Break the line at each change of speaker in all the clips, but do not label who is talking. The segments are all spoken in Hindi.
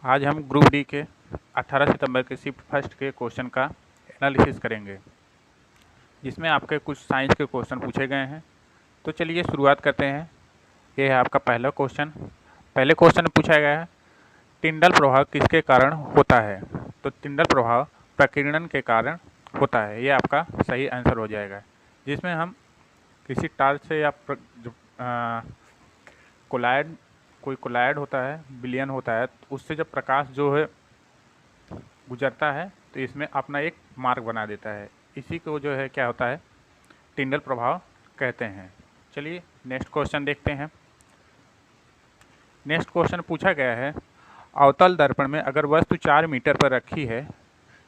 आज हम ग्रुप डी के 18 सितंबर के शिफ्ट फर्स्ट के क्वेश्चन का एनालिसिस करेंगे, जिसमें आपके कुछ साइंस के क्वेश्चन पूछे गए हैं। तो चलिए शुरुआत करते हैं। ये है आपका पहला क्वेश्चन। पहले क्वेश्चन में पूछा गया है टिंडल प्रभाव किसके कारण होता है। तो टिंडल प्रभाव प्रकीर्णन के कारण होता है। ये आपका सही आंसर हो जाएगा, जिसमें हम किसी टार्च से या कोलाइड कोई कोलाइड होता है, विलयन होता है, तो उससे जब प्रकाश जो है गुजरता है तो इसमें अपना एक मार्ग बना देता है। इसी को जो है क्या होता है, टिंडल प्रभाव कहते हैं। चलिए नेक्स्ट क्वेश्चन देखते हैं। नेक्स्ट क्वेश्चन पूछा गया है अवतल दर्पण में अगर वस्तु 4 मीटर पर रखी है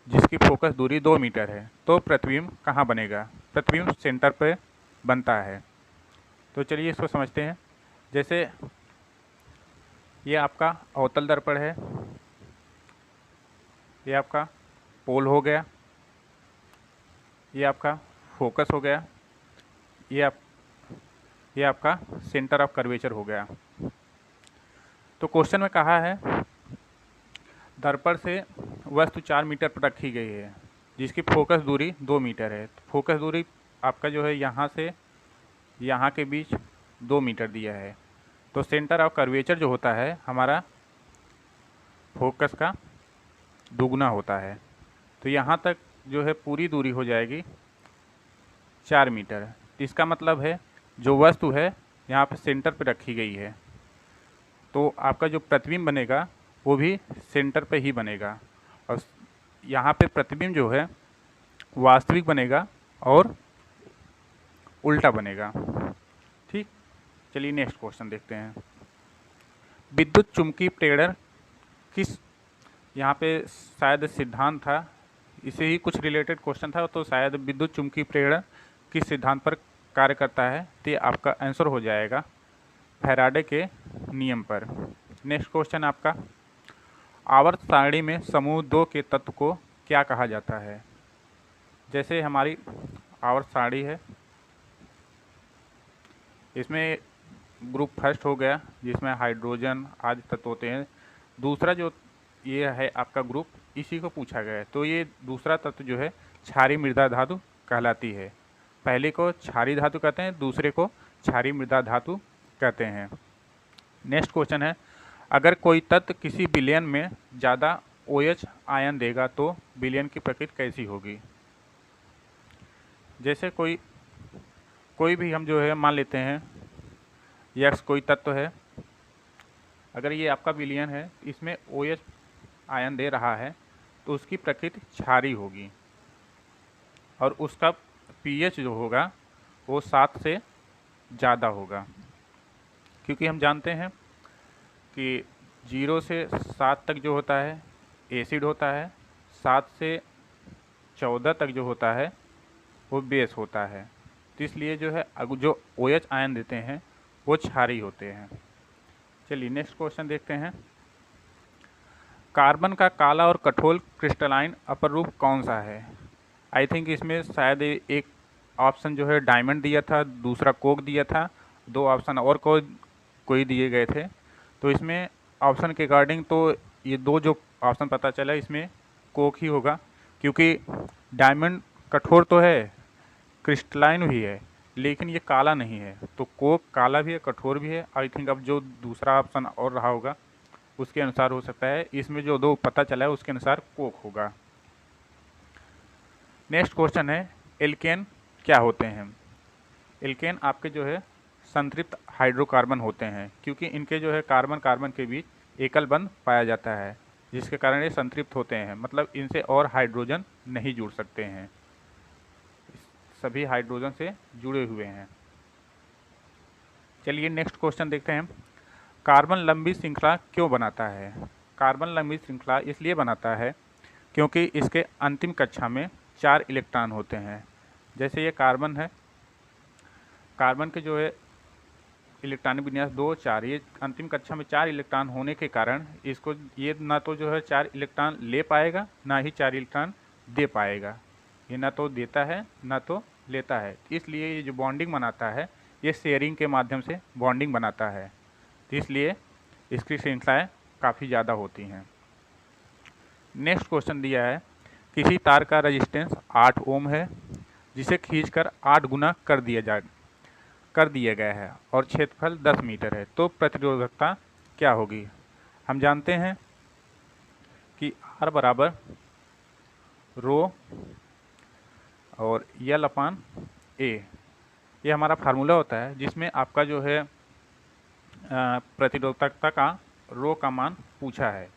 जिसकी फोकस दूरी 2 मीटर है तो प्रतिबिंब कहाँ बनेगा। प्रतिबिंब सेंटर पर बनता है। तो चलिए इसको समझते हैं। जैसे ये आपका अवतल दर्पण है, ये आपका पोल हो गया, ये आपका फोकस हो गया, ये आपका सेंटर ऑफ कर्वेचर हो गया। तो क्वेश्चन में कहा है दर्पण से वस्तु 4 मीटर पर रखी गई है जिसकी फोकस दूरी 2 मीटर है। तो फोकस दूरी आपका जो है यहाँ से यहाँ के बीच 2 मीटर दिया है। तो सेंटर ऑफ कर्वेचर जो होता है हमारा फोकस का दुगना होता है। तो यहाँ तक जो है पूरी दूरी हो जाएगी 4 मीटर। इसका मतलब है जो वस्तु है यहाँ पे सेंटर पे रखी गई है, तो आपका जो प्रतिबिंब बनेगा वो भी सेंटर पे ही बनेगा। और यहाँ पे प्रतिबिंब जो है वास्तविक बनेगा और उल्टा बनेगा। ठीक, चलिए नेक्स्ट क्वेश्चन देखते हैं। विद्युत चुंबकीय प्रेरण किस, यहाँ पे शायद सिद्धांत था, इसे ही कुछ रिलेटेड क्वेश्चन था, तो शायद विद्युत चुंबकीय प्रेरण किस सिद्धांत पर कार्य करता है। तो ये आपका आंसर हो जाएगा फैराडे के नियम पर। नेक्स्ट क्वेश्चन आपका आवर्त सारणी में समूह 2 के तत्व को क्या कहा जाता है। जैसे हमारी आवर्त सारणी है, इसमें ग्रुप फर्स्ट हो गया जिसमें हाइड्रोजन आदि तत्व होते हैं। दूसरा जो ये है आपका ग्रुप, इसी को पूछा गया है। तो ये दूसरा तत्व जो है क्षारीय मृदा धातु कहलाती है। पहले को क्षारीय धातु कहते हैं, दूसरे को क्षारीय मृदा धातु कहते हैं। नेक्स्ट क्वेश्चन है अगर कोई तत्व किसी विलयन में ज़्यादा OH आयन देगा तो विलयन की प्रकृति कैसी होगी। जैसे कोई भी हम जो है मान लेते हैं X कोई तत्व है, अगर ये आपका विलयन है, इसमें OH आयन दे रहा है तो उसकी प्रकृति क्षारीय होगी और उसका pH जो होगा वो 7 से ज़्यादा होगा। क्योंकि हम जानते हैं कि 0 से 7 तक जो होता है एसिड होता है, 7 से 14 तक जो होता है वो बेस होता है। तो इसलिए जो है जो OH आयन देते हैं वो क्षारीय होते हैं। चलिए नेक्स्ट क्वेश्चन देखते हैं। कार्बन का काला और कठोर क्रिस्टलाइन अपर रूप कौन सा है। आई थिंक इसमें शायद एक ऑप्शन जो है डायमंड दिया था, दूसरा कोक दिया था, 2 ऑप्शन और कोई दिए गए थे। तो इसमें ऑप्शन के अकॉर्डिंग तो ये 2 जो ऑप्शन पता चला इसमें कोक ही होगा, क्योंकि डायमंड कठोर तो है, क्रिस्टलाइन भी है, लेकिन ये काला नहीं है। तो कोक काला भी है, कठोर भी है। आई थिंक अब जो दूसरा ऑप्शन और रहा होगा उसके अनुसार हो सकता है। इसमें जो 2 पता चला है उसके अनुसार कोक होगा। नेक्स्ट क्वेश्चन है एल्केन क्या होते हैं। एल्केन आपके जो है संतृप्त हाइड्रोकार्बन होते हैं, क्योंकि इनके जो है कार्बन कार्बन के बीच एकल बंध पाया जाता है, जिसके कारण ये संतृप्त होते हैं। मतलब इनसे और हाइड्रोजन नहीं जुड़ सकते हैं, सभी हाइड्रोजन से जुड़े हुए हैं। चलिए नेक्स्ट क्वेश्चन देखते हैं। कार्बन लंबी श्रृंखला क्यों बनाता है। कार्बन लंबी श्रृंखला इसलिए बनाता है क्योंकि इसके अंतिम कक्षा में 4 इलेक्ट्रॉन होते हैं। जैसे ये कार्बन है, कार्बन के जो है इलेक्ट्रॉनिक विन्यास 2 4, ये अंतिम कक्षा में 4 इलेक्ट्रॉन होने के कारण इसको ये ना तो जो है 4 इलेक्ट्रॉन ले पाएगा, ना ही 4 इलेक्ट्रॉन दे पाएगा। ये ना तो देता है ना तो लेता है। इसलिए ये जो बॉन्डिंग बनाता है ये शेयरिंग के माध्यम से बॉन्डिंग बनाता है। तो इसलिए इसकी श्रृंखलाएँ काफ़ी ज़्यादा होती हैं। नेक्स्ट क्वेश्चन दिया है, किसी तार का रेजिस्टेंस 8 ओम है जिसे खींचकर 8 गुना कर दिया गया है और क्षेत्रफल 10 मीटर है, तो प्रतिरोधकता क्या होगी। हम जानते हैं कि R बराबर रो और L अपान A, ये हमारा फार्मूला होता है जिसमें आपका जो है प्रतिरोधकता का रो का मान पूछा है।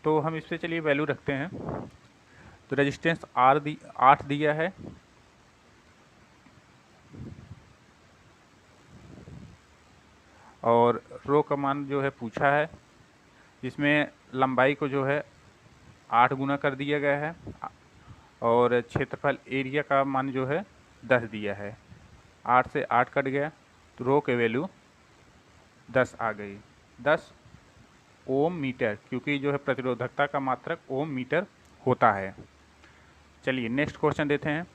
तो हम इस पर चलिए वैल्यू रखते हैं। तो रेजिस्टेंस 8 दिया है और रो का मान जो है पूछा है, जिसमें लंबाई को जो है 8 गुना कर दिया गया है और क्षेत्रफल एरिया का मान जो है 10 दिया है। 8 से 8 कट गया तो रो के वैल्यू 10 आ गई, 10 ओम मीटर, क्योंकि जो है प्रतिरोधकता का मात्रक ओम मीटर होता है। चलिए नेक्स्ट क्वेश्चन देते हैं।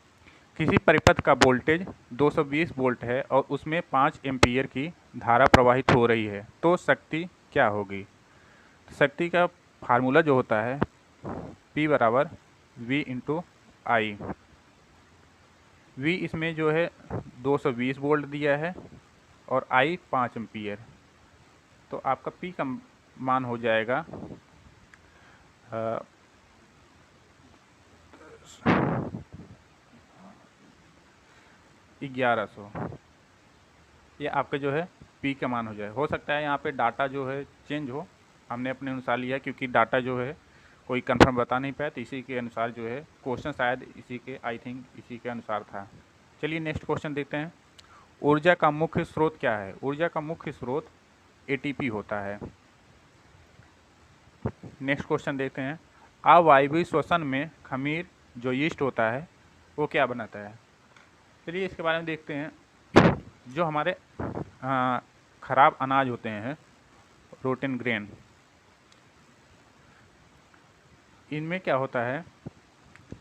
किसी परिपथ का वोल्टेज 220 वोल्ट है और उसमें 5 एम्पीयर की धारा प्रवाहित हो रही है, तो शक्ति क्या होगी। शक्ति का फार्मूला जो होता है P बराबर V इंटू आई। V इसमें जो है 220 वोल्ट दिया है और I 5 एम्पीयर, तो आपका P का मान हो जाएगा 1100। ये आपका जो है P का मान हो जाए। हो सकता है यहाँ पे डाटा जो है चेंज हो, हमने अपने अनुसार लिया क्योंकि डाटा जो है कोई कंफर्म बता नहीं पाया, तो इसी के अनुसार जो है क्वेश्चन शायद इसी के इसी के अनुसार था। चलिए नेक्स्ट क्वेश्चन देखते हैं। ऊर्जा का मुख्य स्रोत क्या है। ऊर्जा का मुख्य स्रोत ATP होता है। नेक्स्ट क्वेश्चन देखते हैं। अवायवीय श्वसन में खमीर जो यीस्ट होता है वो क्या बनाता है। चलिए इसके बारे में देखते हैं। जो हमारे खराब अनाज होते हैं, रोटन ग्रेन, इनमें क्या होता है,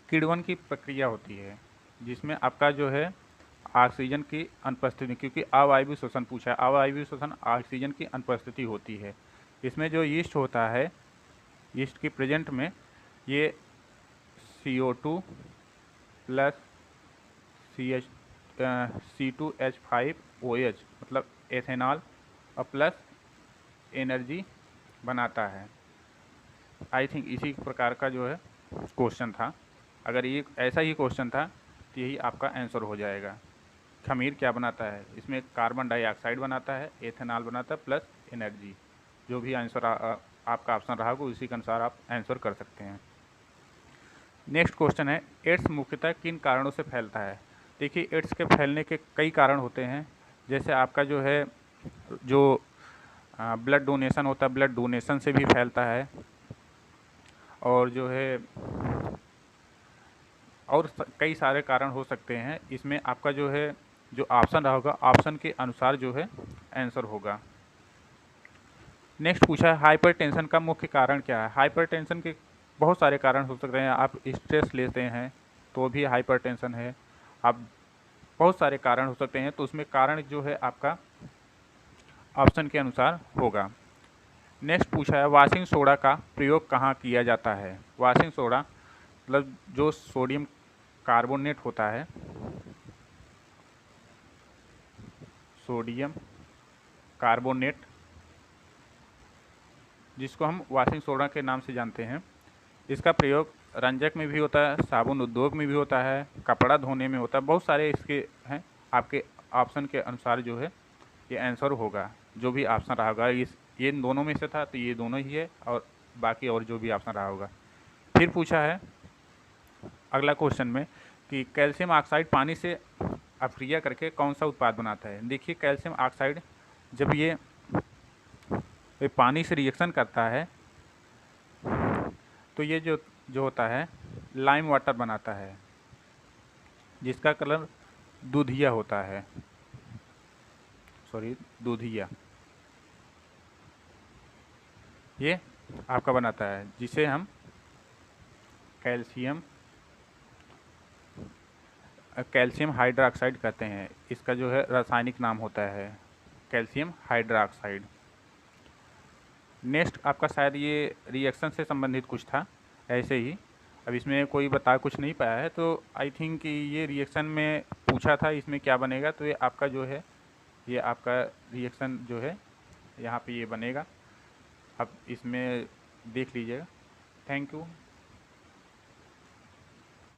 किण्वन की प्रक्रिया होती है जिसमें आपका जो है ऑक्सीजन की अनुपस्थिति, क्योंकि अवायवीय श्वसन पूछा है, अवायवीय श्वसन ऑक्सीजन की अनुपस्थिति होती है। इसमें जो यीस्ट होता है, यीस्ट की प्रेजेंट में ये CO2 प्लस C2H5OH मतलब एथेनॉल और प्लस एनर्जी बनाता है। आई थिंक इसी प्रकार का जो है क्वेश्चन था। अगर ये ऐसा ही क्वेश्चन था तो यही आपका आंसर हो जाएगा। खमीर क्या बनाता है, इसमें कार्बन डाइऑक्साइड बनाता है, एथेनॉल बनाता है प्लस एनर्जी। जो भी आंसर आपका ऑप्शन रहा होगा उसी के अनुसार आप आंसर कर सकते हैं। नेक्स्ट क्वेश्चन है, एड्स मुख्यतः किन कारणों से फैलता है। देखिए एड्स के फैलने के कई कारण होते हैं, जैसे आपका जो है जो ब्लड डोनेशन होता है, ब्लड डोनेशन से भी फैलता है, और जो है और कई सारे कारण हो सकते हैं। इसमें आपका जो है जो ऑप्शन रहा होगा ऑप्शन के अनुसार जो है आंसर होगा। नेक्स्ट पूछा है, हाइपरटेंशन का मुख्य कारण क्या है। हाइपरटेंशन के बहुत सारे कारण हो सकते हैं। आप स्ट्रेस लेते हैं तो भी हाइपरटेंशन है, आप बहुत सारे कारण हो सकते हैं, तो उसमें कारण जो है आपका ऑप्शन के अनुसार होगा। नेक्स्ट पूछा है, वॉशिंग सोडा का प्रयोग कहाँ किया जाता है। वॉशिंग सोडा मतलब जो सोडियम कार्बोनेट होता है, सोडियम कार्बोनेट जिसको हम वॉशिंग सोडा के नाम से जानते हैं, इसका प्रयोग रंजक में भी होता है, साबुन उद्योग में भी होता है, कपड़ा धोने में होता है, बहुत सारे इसके हैं। आपके ऑप्शन के अनुसार जो है ये आंसर होगा। जो भी ऑप्शन रहा होगा, ये दोनों में से था तो ये दोनों ही है, और बाकी और जो भी ऑप्शन रहा होगा। फिर पूछा है अगला क्वेश्चन में कि कैल्शियम ऑक्साइड पानी से अपक्रिया करके कौन सा उत्पाद बनाता है। देखिए कैल्शियम ऑक्साइड जब ये पानी से रिएक्शन करता है तो ये जो होता है लाइम वाटर बनाता है, जिसका कलर दूधिया होता है, दूधिया, ये आपका बनाता है, जिसे हम कैल्शियम हाइड्रोक्साइड कहते हैं। इसका जो है रासायनिक नाम होता है कैल्शियम हाइड्रोक्साइड। नेक्स्ट आपका शायद ये रिएक्शन से संबंधित कुछ था, ऐसे ही। अब इसमें कोई बता कुछ नहीं पाया है, तो आई थिंक कि ये रिएक्शन में पूछा था इसमें क्या बनेगा, तो ये आपका जो है, ये आपका रिएक्शन जो है यहाँ पे ये बनेगा। अब इसमें देख लीजिएगा। Thank you.